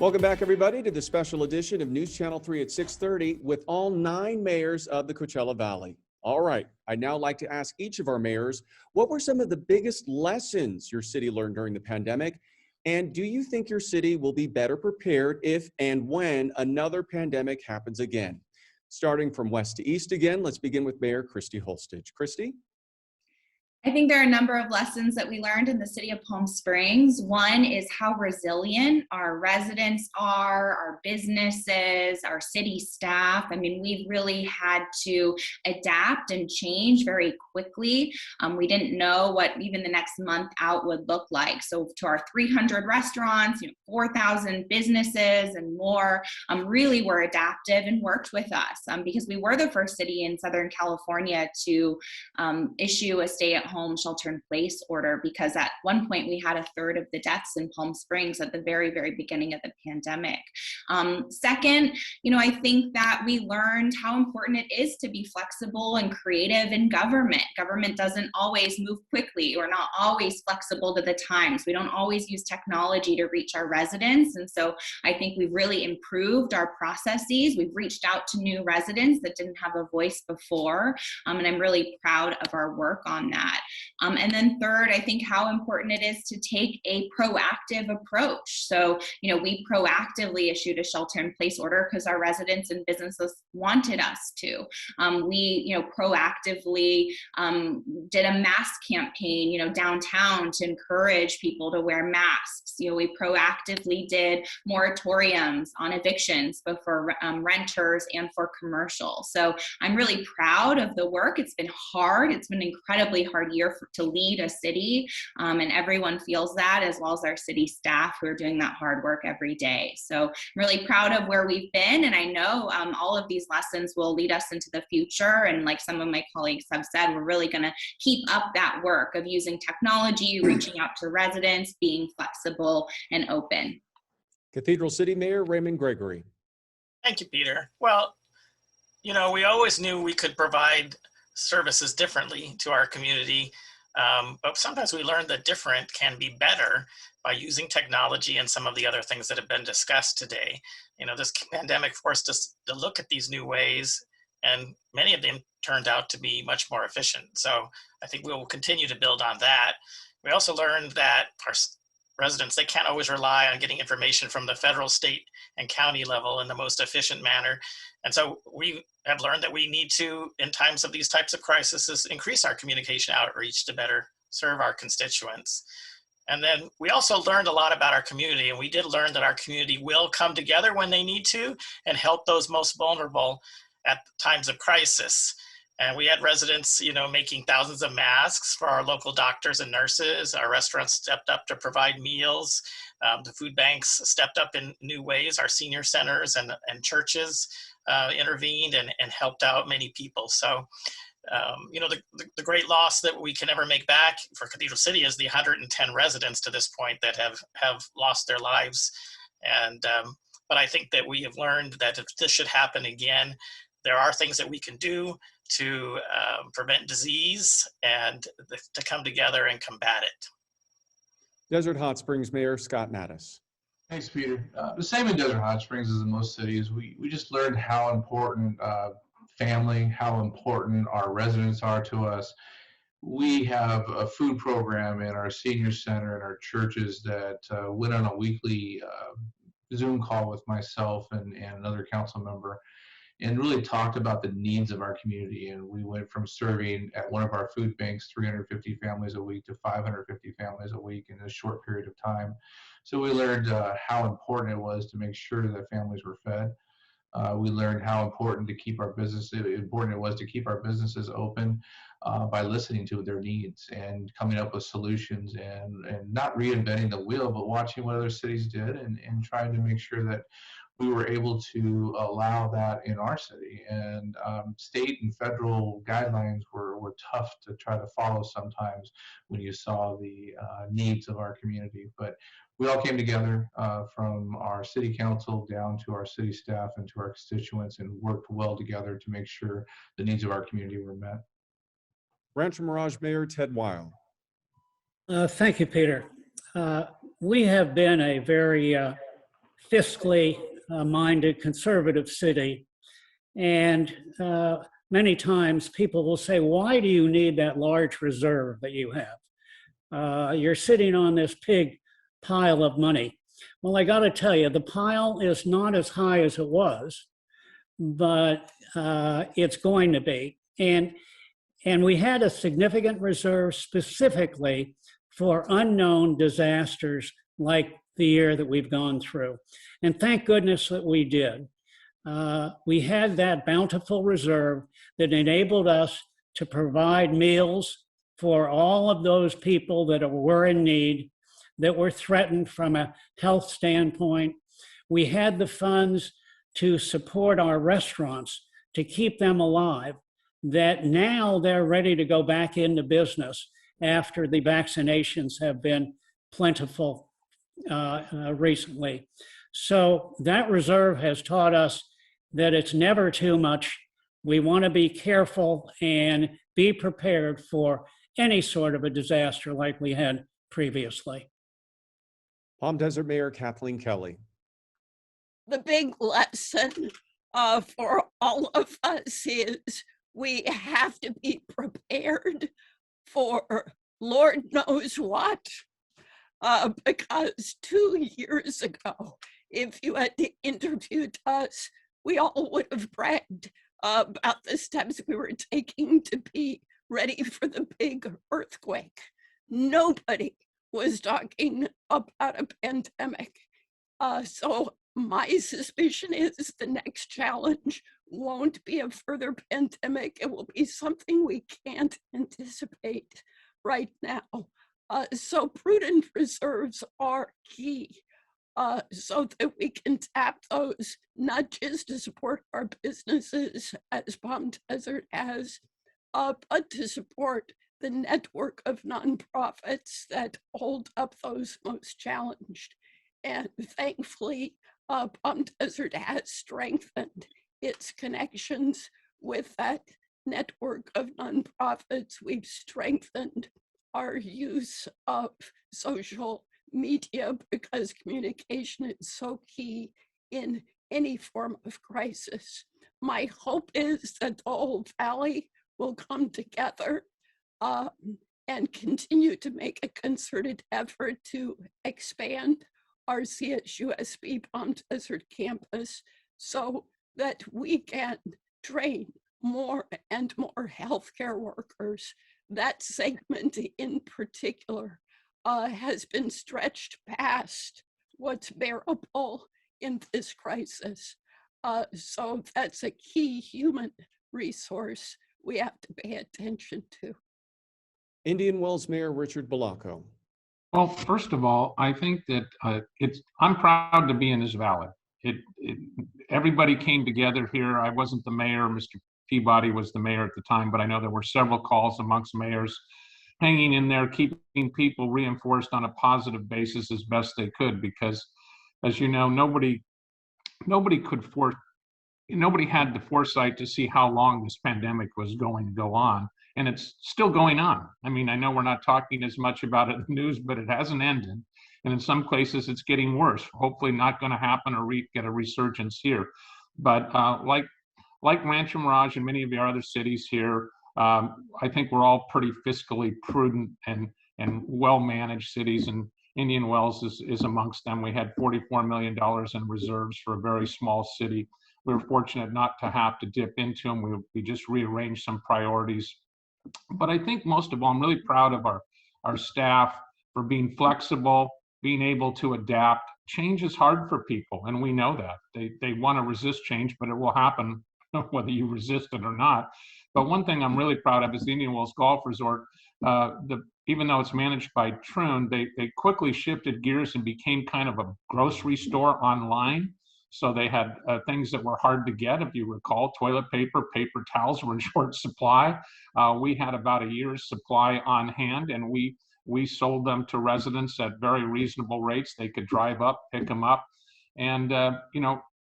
Welcome back, everybody, to the special edition of News Channel 3 at 6:30 with all 9 mayors of the Coachella Valley. All right, I'd now like to ask each of our mayors, what were some of the biggest lessons your city learned during the pandemic? And do you think your city will be better prepared if and when another pandemic happens again? Starting from west to east again, let's begin with Mayor Christy Holstage. Christy? I think there are a number of lessons that we learned in the city of Palm Springs. One is how resilient our residents are, our businesses, our city staff. I mean, we've really had to adapt and change very quickly. We didn't know what even the next month out would look like. So to our 300 restaurants, 4,000 businesses and more, really were adaptive and worked with us because we were the first city in Southern California to issue a stay-at-home shelter-in-place order, because at one point we had a third of the deaths in Palm Springs at the very, very beginning of the pandemic. Second, I think that we learned how important it is to be flexible and creative in government. Government doesn't always move quickly. We're not always flexible to the times. We don't always use technology to reach our residents. And so I think we've really improved our processes. We've reached out to new residents that didn't have a voice before. And I'm really proud of our work on that. And then third, I think how important it is to take a proactive approach. So, we proactively issued a shelter-in-place order because our residents and businesses wanted us to. We, proactively did a mask campaign, downtown to encourage people to wear masks. We proactively did moratoriums on evictions, both for renters and for commercial. So I'm really proud of the work. It's been hard. It's been an incredibly hard year to lead a city, and everyone feels that, as well as our city staff who are doing that hard work every day. So I'm really proud of where we've been, and I know all of these lessons will lead us into the future. And like some of my colleagues have said, we're really going to keep up that work of using technology, reaching out to residents, being flexible and open. Cathedral City Mayor Raymond Gregory. Thank you, Peter. Well, we always knew we could provide services differently to our community, but sometimes we learned that different can be better by using technology and some of the other things that have been discussed today. This pandemic forced us to look at these new ways, and many of them turned out to be much more efficient. So I think we will continue to build on that. We also learned that our residents, they can't always rely on getting information from the federal, state, and county level in the most efficient manner. And so we have learned that we need to, in times of these types of crises, increase our communication outreach to better serve our constituents. And then we also learned a lot about our community, and we did learn that our community will come together when they need to and help those most vulnerable at times of crisis. And we had residents, making thousands of masks for our local doctors and nurses. Our restaurants stepped up to provide meals. The food banks stepped up in new ways. Our senior centers and churches intervened and helped out many people. So, the great loss that we can never make back for Cathedral City is the 110 residents to this point that have lost their lives. And but I think that we have learned that if this should happen again, there are things that we can do to prevent disease and to come together and combat it. Desert Hot Springs Mayor Scott Mattis. Thanks, Peter. The same in Desert Hot Springs as in most cities. We just learned how important family, how important our residents are to us. We have a food program in our senior center and our churches that went on a weekly Zoom call with myself and another council member, and really talked about the needs of our community. And we went from serving at one of our food banks 350 families a week to 550 families a week in a short period of time. So we learned how important it was to make sure that families were fed. We learned how important it was to keep our businesses open by listening to their needs and coming up with solutions and not reinventing the wheel, but watching what other cities did and trying to make sure that we were able to allow that in our city. And state and federal guidelines were tough to try to follow sometimes when you saw the needs of our community. But we all came together from our city council down to our city staff and to our constituents and worked well together to make sure the needs of our community were met. Rancho Mirage Mayor Ted Weil. Thank you, Peter. We have been a very fiscally minded conservative city. And many times people will say, why do you need that large reserve that you have? You're sitting on this big pile of money. Well, I got to tell you, the pile is not as high as it was, but it's going to be. And we had a significant reserve specifically for unknown disasters like the year that we've gone through. And thank goodness that we did. We had that bountiful reserve that enabled us to provide meals for all of those people that were in need, that were threatened from a health standpoint. We had the funds to support our restaurants, to keep them alive, that now they're ready to go back into business after the vaccinations have been plentiful recently. So that reserve has taught us that it's never too much. We want to be careful and be prepared for any sort of a disaster like we had previously. Palm Desert Mayor Kathleen Kelly. The big lesson for all of us is we have to be prepared for Lord knows what. Because 2 years ago, if you had interviewed us, we all would have bragged about the steps we were taking to be ready for the big earthquake. Nobody was talking about a pandemic. So my suspicion is the next challenge won't be a further pandemic. It will be something we can't anticipate right now. So prudent reserves are key, so that we can tap those, not just to support our businesses as Palm Desert has, but to support the network of nonprofits that hold up those most challenged. And thankfully, Palm Desert has strengthened its connections with that network of nonprofits. We've strengthened our use of social media because communication is so key in any form of crisis. My hope is that the whole valley will come together and continue to make a concerted effort to expand our CSUSB Palm Desert campus so that we can train more and more healthcare workers. That segment in particular has been stretched past what's bearable in this crisis. So that's a key human resource we have to pay attention to. Indian Wells Mayor Richard Bellacco. Well, first of all, I think that I'm proud to be in this valley. Everybody came together here. I wasn't the mayor. Mr. Peabody was the mayor at the time, but I know there were several calls amongst mayors hanging in there, keeping people reinforced on a positive basis as best they could, because as you know, nobody had the foresight to see how long this pandemic was going to go on. And it's still going on. I mean, I know we're not talking as much about it in the news, but it hasn't ended. And in some places it's getting worse. Hopefully not going to happen or get a resurgence here. But like Rancho Mirage and many of our other cities here, I think we're all pretty fiscally prudent and well-managed cities, and Indian Wells is amongst them. We had $44 million in reserves for a very small city. We were fortunate not to have to dip into them. We just rearranged some priorities. But I think most of all, I'm really proud of our staff for being flexible, being able to adapt. Change is hard for people, and we know that. They want to resist change, but it will happen whether you resist it or not. But one thing I'm really proud of is the Indian Wells Golf Resort. Even though it's managed by Troon, they quickly shifted gears and became kind of a grocery store online. So they had things that were hard to get. If you recall, toilet paper, paper towels were in short supply. We had about a year's supply on hand, and we sold them to residents at very reasonable rates. They could drive up, pick them up. And,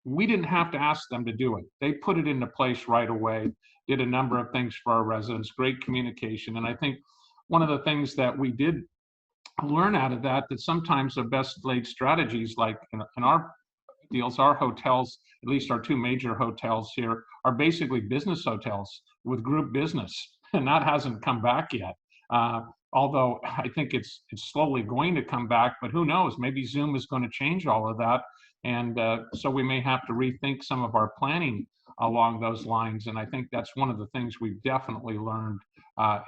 we didn't have to ask them to do it. They put it into place right away, did a number of things for our residents, great communication. And I think one of the things that we did learn out of that sometimes the best laid strategies, like in our deals. Our hotels, at least our two major hotels here, are basically business hotels with group business, and that hasn't come back yet. Although I think it's slowly going to come back, but who knows? Maybe Zoom is going to change all of that, and so we may have to rethink some of our planning along those lines. And I think that's one of the things we've definitely learned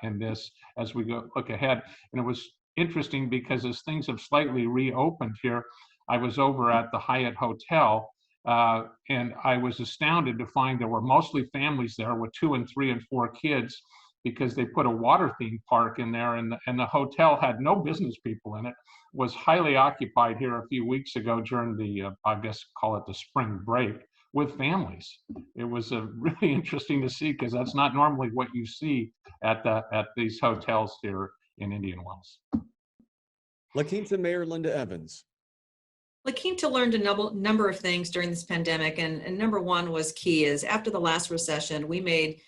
in this as we look ahead. And it was interesting because as things have slightly reopened here, I was over at the Hyatt Hotel, and I was astounded to find there were mostly families there with 2 and 3 and 4 kids, because they put a water theme park in there, and the hotel had no business people in it, was highly occupied here a few weeks ago during the, I guess, call it the spring break, with families. It was really interesting to see, because that's not normally what you see at these hotels here in Indian Wells. La Quinta Mayor Linda Evans. La Quinta learned a number of things during this pandemic, and number one was key is after the last recession, we made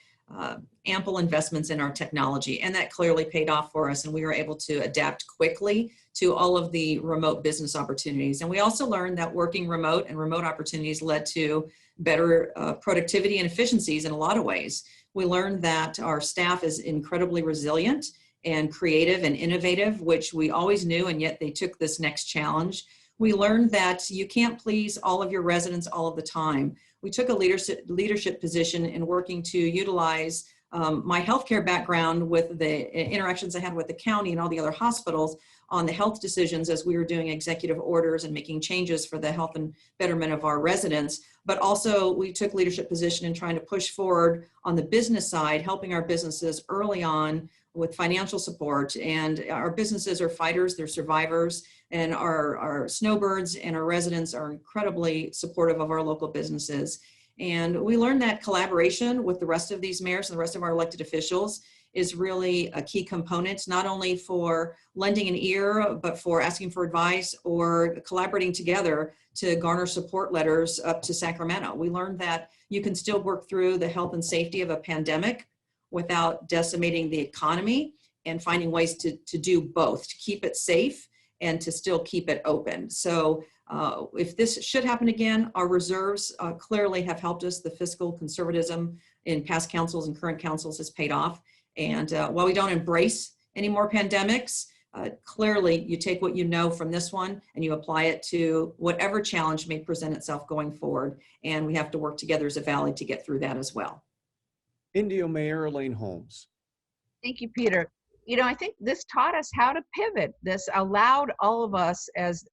ample investments in our technology, and that clearly paid off for us, and we were able to adapt quickly to all of the remote business opportunities. And we also learned that working remote and remote opportunities led to better productivity and efficiencies in a lot of ways. We learned that our staff is incredibly resilient and creative and innovative, which we always knew, and yet they took this next challenge. We learned that you can't please all of your residents all of the time. We took a leadership position in working to utilize my healthcare background with the interactions I had with the county and all the other hospitals on the health decisions as we were doing executive orders and making changes for the health and betterment of our residents. But also we took leadership position in trying to push forward on the business side, helping our businesses early on with financial support. And our businesses are fighters, they're survivors, and our snowbirds and our residents are incredibly supportive of our local businesses. And we learned that collaboration with the rest of these mayors and the rest of our elected officials is really a key component, not only for lending an ear, but for asking for advice or collaborating together to garner support letters up to Sacramento. We learned that you can still work through the health and safety of a pandemic without decimating the economy, and finding ways to do both, to keep it safe and to still keep it open. So if this should happen again, our reserves clearly have helped us. The fiscal conservatism in past councils and current councils has paid off. And while we don't embrace any more pandemics, clearly you take what you know from this one and you apply it to whatever challenge may present itself going forward. And we have to work together as a valley to get through that as well. Indio Mayor Elaine Holmes. Thank you, Peter. You know, I think this taught us how to pivot. This allowed all of us as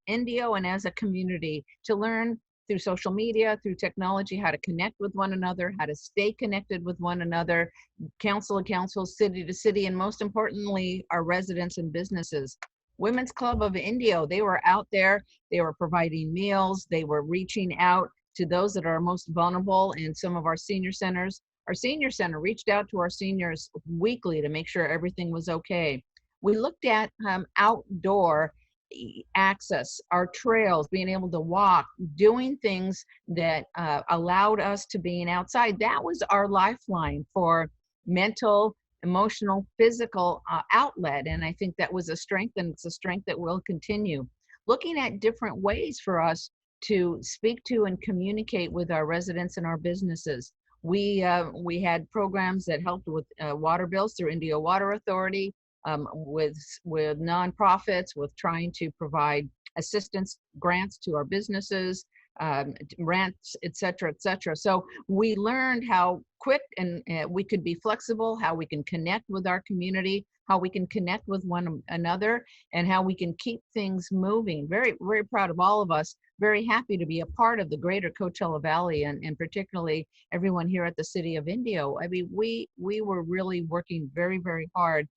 Indio and as a community to learn through social media, through technology, how to connect with one another, how to stay connected with one another, council to council, city to city, and most importantly, our residents and businesses. Women's Club of Indio, they were out there, they were providing meals, they were reaching out to those that are most vulnerable in some of our senior centers. Our senior center reached out to our seniors weekly to make sure everything was okay. We looked at outdoor access, our trails, being able to walk, doing things that allowed us to being outside. That was our lifeline for mental, emotional, physical outlet. And I think that was a strength, and it's a strength that will continue. Looking at different ways for us to speak to and communicate with our residents and our businesses. We had programs that helped with water bills through Indio Water Authority, with nonprofits, with trying to provide assistance grants to our businesses, rents, et cetera, et cetera. So we learned how quick and we could be flexible, how we can connect with our community, how we can connect with one another, and how we can keep things moving. Very, very proud of all of us. Very happy to be a part of the greater Coachella Valley, and particularly everyone here at the City of Indio. I mean, we were really working very, very hard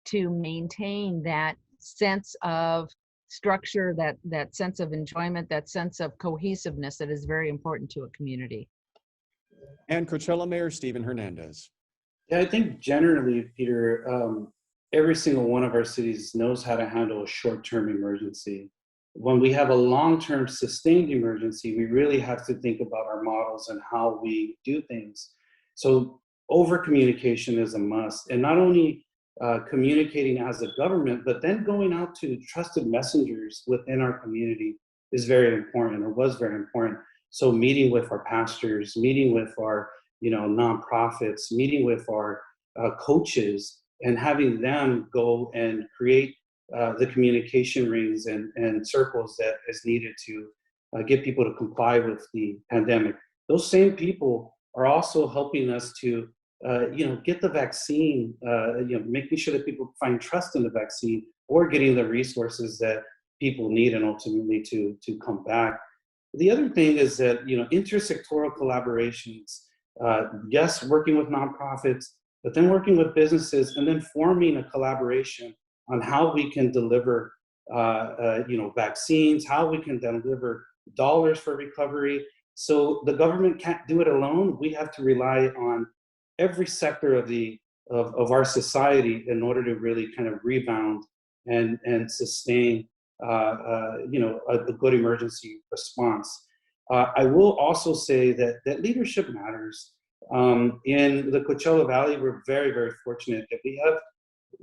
to maintain that sense of structure, that sense of enjoyment, that sense of cohesiveness that is very important to a community. And Coachella Mayor Stephen Hernandez. Yeah, I think generally, Peter, every single one of our cities knows how to handle a short-term emergency. When we have a long-term sustained emergency, we really have to think about our models and how we do things. So over-communication is a must, and not only communicating as a government, but then going out to trusted messengers within our community is very important, or was very important. So meeting with our pastors, meeting with our, nonprofits, meeting with our coaches, and having them go and create the communication rings and circles that is needed to get people to comply with the pandemic. Those same people are also helping us to, get the vaccine, making sure that people find trust in the vaccine, or getting the resources that people need and ultimately to come back. The other thing is that, intersectoral collaborations, yes, working with nonprofits, but then working with businesses, and then forming a collaboration on how we can deliver, vaccines, how we can deliver dollars for recovery. So the government can't do it alone. We have to rely on every sector of our society in order to really kind of rebound and sustain a good emergency response. I will also say that leadership matters. In the Coachella Valley, we're very, very fortunate that we have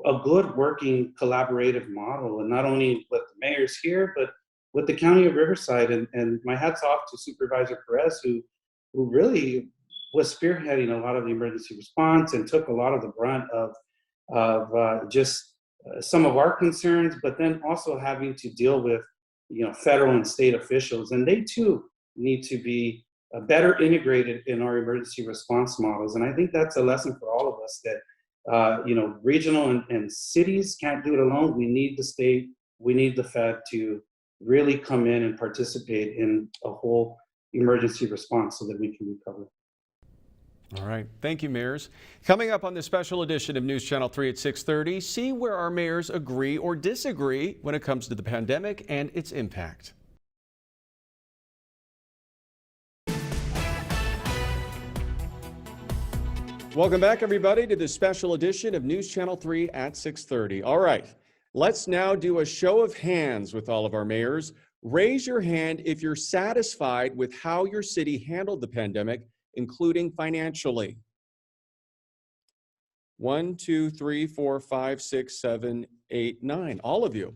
a good working collaborative model, and not only with the mayors here, but with the County of Riverside. And my hat's off to Supervisor Perez, who really was spearheading a lot of the emergency response and took a lot of the brunt of just some of our concerns, but then also having to deal with federal and state officials, and they too need to be better integrated in our emergency response models. And I think that's a lesson for all of us, that regional and cities can't do it alone. We need the state, we need the Fed to really come in and participate in a whole emergency response so that we can recover. All right. Thank you, mayors. Coming up on this special edition of News Channel 3 at 6:30, see where our mayors agree or disagree when it comes to the pandemic and its impact. Welcome back, everybody, to this special edition of News Channel 3 at 6:30. All right. Let's now do a show of hands with all of our mayors. Raise your hand if you're satisfied with how your city handled the pandemic, including financially. 1, 2, 3, 4, 5, 6, 7, 8, 9. All of you.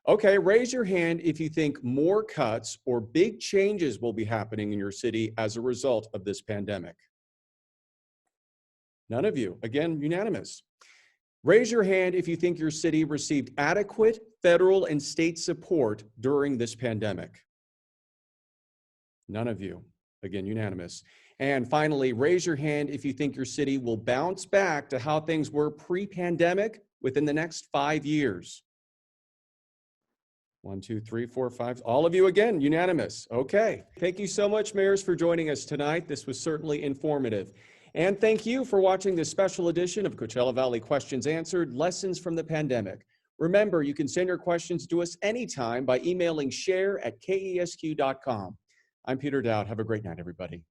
Okay, raise your hand if you think more cuts or big changes will be happening in your city as a result of this pandemic. None of you. Again, unanimous. Raise your hand if you think your city received adequate federal and state support during this pandemic. None of you. Again, unanimous. And finally, raise your hand if you think your city will bounce back to how things were pre-pandemic within the next 5 years. 1, 2, 3, 4, 5. All of you again, unanimous. Okay. Thank you so much, mayors, for joining us tonight. This was certainly informative. And thank you for watching this special edition of Coachella Valley Questions Answered, Lessons from the Pandemic. Remember, you can send your questions to us anytime by emailing share@kesq.com. I'm Peter Dowd. Have a great night, everybody.